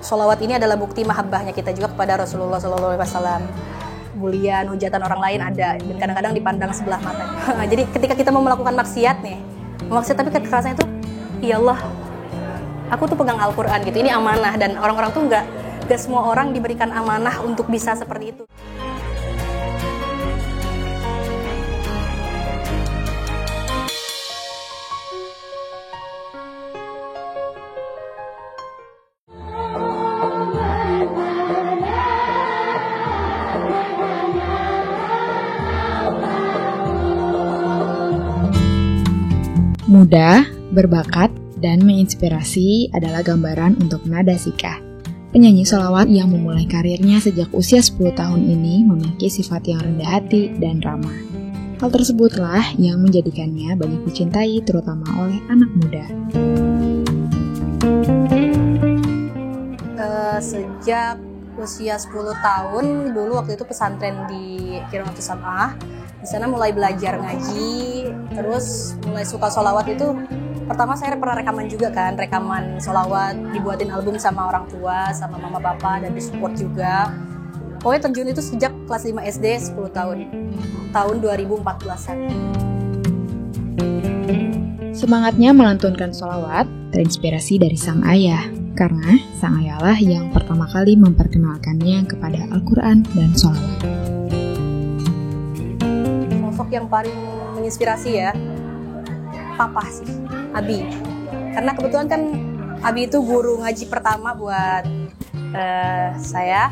Sholawat ini adalah bukti mahabbahnya kita juga kepada Rasulullah SAW. Bulian, hujatan orang lain ada, dan kadang-kadang dipandang sebelah mata. Jadi ketika kita mau melakukan maksiat nih, tapi kekerasannya itu, ya Allah, aku tuh pegang Al-Quran gitu, ini amanah, dan orang-orang tuh nggak semua orang diberikan amanah untuk bisa seperti itu. Muda, berbakat, dan menginspirasi adalah gambaran untuk Nada Sika. Penyanyi sholawat yang memulai karirnya sejak usia 10 tahun ini memiliki sifat yang rendah hati dan ramah. Hal tersebutlah yang menjadikannya banyak dicintai terutama oleh anak muda. Sejak usia 10 tahun, dulu waktu itu pesantren di Qiratul Sab'ah. Di sana mulai belajar ngaji, terus mulai suka sholawat itu. Pertama saya pernah rekaman juga kan, rekaman sholawat, dibuatin album sama orang tua, sama mama papa, dan disupport juga. Pokoknya terjun itu sejak kelas 5 SD 10 tahun, tahun 2014-an. Semangatnya melantunkan sholawat terinspirasi dari sang ayah, karena sang ayahlah yang pertama kali memperkenalkannya kepada Al-Quran dan sholawat. Sosok yang paling menginspirasi ya, papa sih, Abi. Karena kebetulan kan Abi itu guru ngaji pertama buat saya,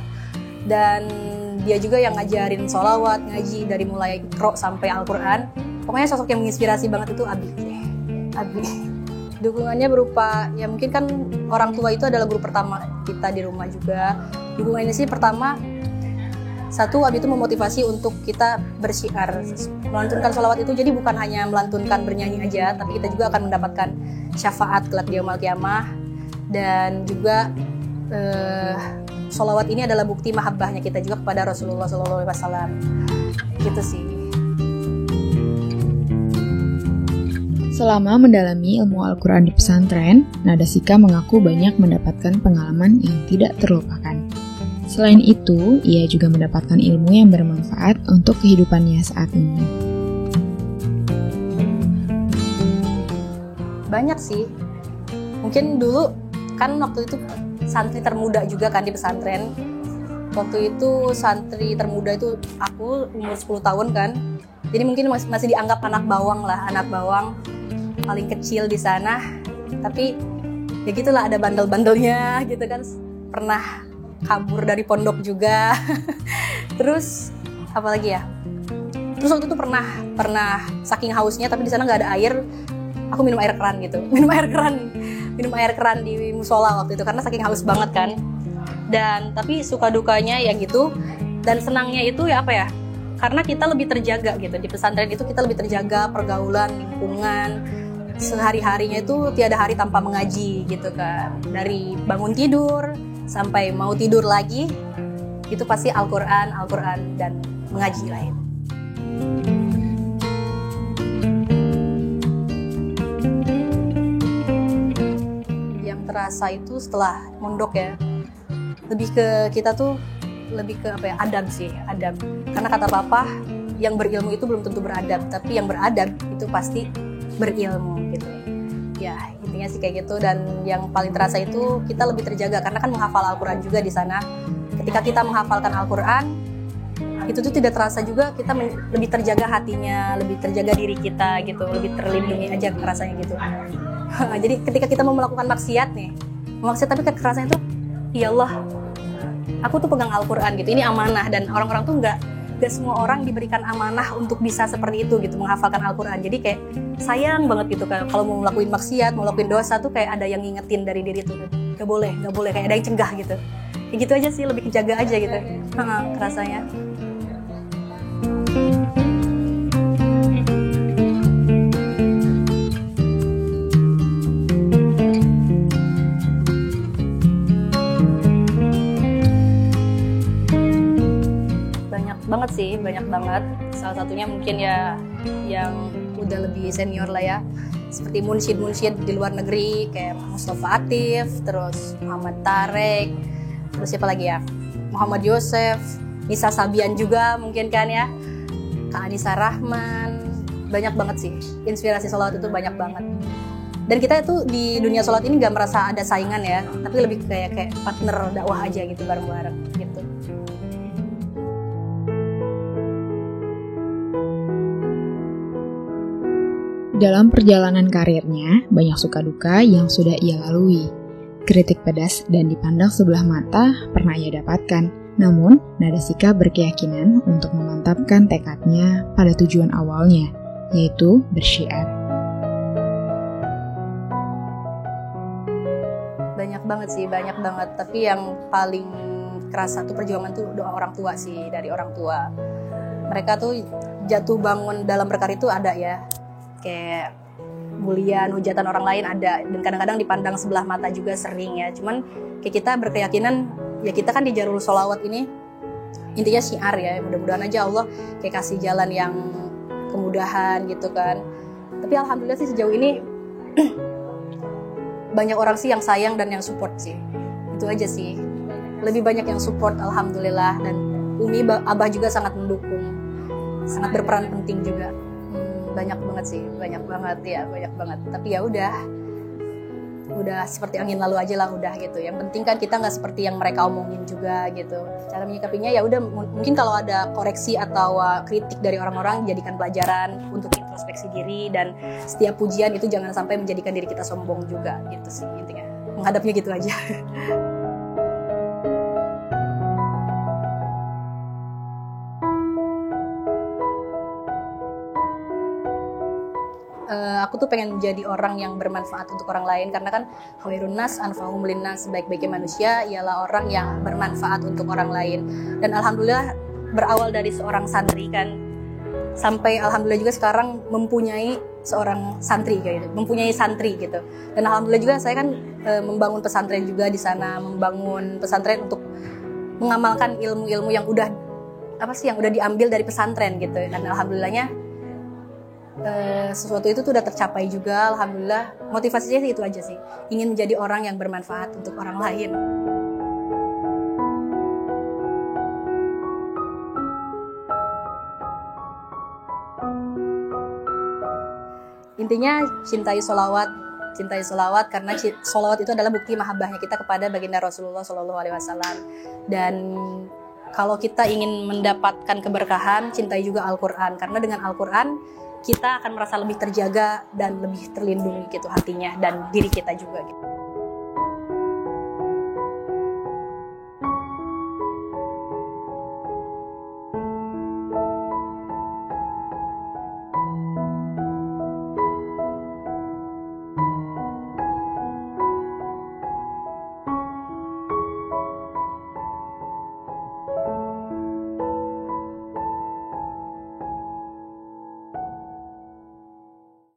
dan dia juga yang ngajarin sholawat, ngaji dari mulai Iqra sampai Al-Quran. Pokoknya sosok yang menginspirasi banget itu Abi. Dukungannya berupa, ya mungkin kan orang tua itu adalah guru pertama kita di rumah juga. Dukungannya sih pertama, satu, Abi itu memotivasi untuk kita bersyiar, melantunkan sholawat itu. Jadi bukan hanya melantunkan bernyanyi aja, tapi kita juga akan mendapatkan syafaat kelak di yaumul qiyamah. Dan juga sholawat ini adalah bukti mahabbahnya kita juga kepada Rasulullah SAW. Gitu sih. Selama mendalami ilmu Al-Quran di pesantren, Nada Sika mengaku banyak mendapatkan pengalaman yang tidak terlupakan. Selain itu, ia juga mendapatkan ilmu yang bermanfaat untuk kehidupannya saat ini. Banyak sih. Mungkin dulu kan waktu itu santri termuda juga kan di pesantren. Waktu itu santri termuda itu aku umur 10 tahun kan. Jadi mungkin masih dianggap anak bawang lah, anak bawang paling kecil di sana. Tapi ya gitulah, ada bandel-bandelnya gitu kan. Pernah kabur dari pondok juga. Terus apa lagi ya? Terus waktu itu pernah saking hausnya, tapi di sana nggak ada air, aku minum air keran gitu. Minum air keran di musola waktu itu karena saking haus banget kan. Dan tapi suka dukanya ya gitu. Dan senangnya itu ya apa ya? Karena kita lebih terjaga gitu di pesantren itu, kita lebih terjaga pergaulan, lingkungan. Sehari-harinya itu tiada hari tanpa mengaji gitu kan. Dari bangun tidur sampai mau tidur lagi, itu pasti Al-Quran dan mengaji lain. Yang terasa itu setelah mondok ya, lebih ke kita tuh lebih ke apa ya, adab sih, adab. Karena kata papa, yang berilmu itu belum tentu beradab, tapi yang beradab itu pasti berilmu gitu. Ya intinya sih kayak gitu. Dan yang paling terasa itu kita lebih terjaga karena kan menghafal Al-Quran juga di sana. Ketika kita menghafalkan Al-Quran, itu tuh tidak terasa juga kita lebih terjaga hatinya, lebih terjaga diri kita gitu, lebih terlindungi aja rasanya gitu. Jadi ketika kita mau melakukan maksiat nih, tapi kekerasannya itu, ya Allah, aku tuh pegang Al-Quran gitu, ini amanah, dan orang-orang tuh nggak semua orang diberikan amanah untuk bisa seperti itu gitu, menghafalkan Al-Quran. Jadi kayak sayang banget gitu kan, kalau mau ngelakuin maksiat, mau ngelakuin dosa tuh kayak ada yang ngingetin dari diri tuh, nggak boleh, kayak ada yang cegah gitu. Kayak gitu aja sih, lebih kejaga aja gitu, rasanya. Banyak banget. Salah satunya mungkin ya yang udah lebih senior lah ya. seperti munsyid di luar negeri kayak Mustafa Atif, terus Muhammad Tarek, terus siapa lagi ya, Muhammad Yosef, Nisa Sabian juga mungkin kan ya, Kak Anissa Rahman. Banyak banget sih, inspirasi sholawat itu banyak banget. Dan kita itu di dunia sholawat ini gak merasa ada saingan ya, tapi lebih kayak partner dakwah aja gitu, bareng-bareng gitu. Dalam perjalanan karirnya, banyak suka duka yang sudah ia lalui. Kritik pedas dan dipandang sebelah mata pernah ia dapatkan. Namun, Nada Sika berkeyakinan untuk memantapkan tekadnya pada tujuan awalnya, yaitu bersyiar. Banyak banget sih, banyak banget. Tapi yang paling kerasa tuh perjuangan tuh doa orang tua sih, dari orang tua. Mereka tuh jatuh bangun dalam berkarya itu ada ya, kayak bulian, hujatan orang lain ada, dan kadang-kadang dipandang sebelah mata juga sering ya. Cuman kayak kita berkeyakinan, ya kita kan di Jarul Sholawat ini intinya syiar ya, mudah-mudahan aja Allah kayak kasih jalan yang kemudahan gitu kan. Tapi alhamdulillah sih sejauh ini banyak orang sih yang sayang dan yang support sih. Itu aja sih. Lebih banyak yang support alhamdulillah, dan Umi Abah juga sangat mendukung. Sangat berperan penting juga. Banyak banget sih, banyak banget ya, banyak banget. Tapi ya udah seperti angin lalu aja lah udah gitu. Yang penting kan kita nggak seperti yang mereka omongin juga gitu. Cara menyikapinya ya udah, mungkin kalau ada koreksi atau kritik dari orang-orang jadikan pelajaran untuk introspeksi diri, dan setiap pujian itu jangan sampai menjadikan diri kita sombong juga gitu sih intinya. Menghadapnya gitu aja. Aku tuh pengen menjadi orang yang bermanfaat untuk orang lain, karena kan khairun nas anfa'uhum linnas, sebaik-baiknya manusia ialah orang yang bermanfaat untuk orang lain. Dan alhamdulillah berawal dari seorang santri kan, sampai alhamdulillah juga sekarang mempunyai seorang santri kayak gitu, mempunyai santri gitu. Dan alhamdulillah juga saya kan membangun pesantren juga di sana, membangun pesantren untuk mengamalkan ilmu-ilmu yang udah diambil dari pesantren gitu. Dan alhamdulillahnya sesuatu itu tuh udah tercapai juga, alhamdulillah. Motivasinya sih itu aja sih, ingin menjadi orang yang bermanfaat untuk orang lain. Intinya cintai sholawat karena sholawat itu adalah bukti mahabbahnya kita kepada baginda Rasulullah SAW. Dan kalau kita ingin mendapatkan keberkahan, cintai juga Al-Quran, karena dengan Al-Quran kita akan merasa lebih terjaga dan lebih terlindungi gitu hatinya dan diri kita juga gitu.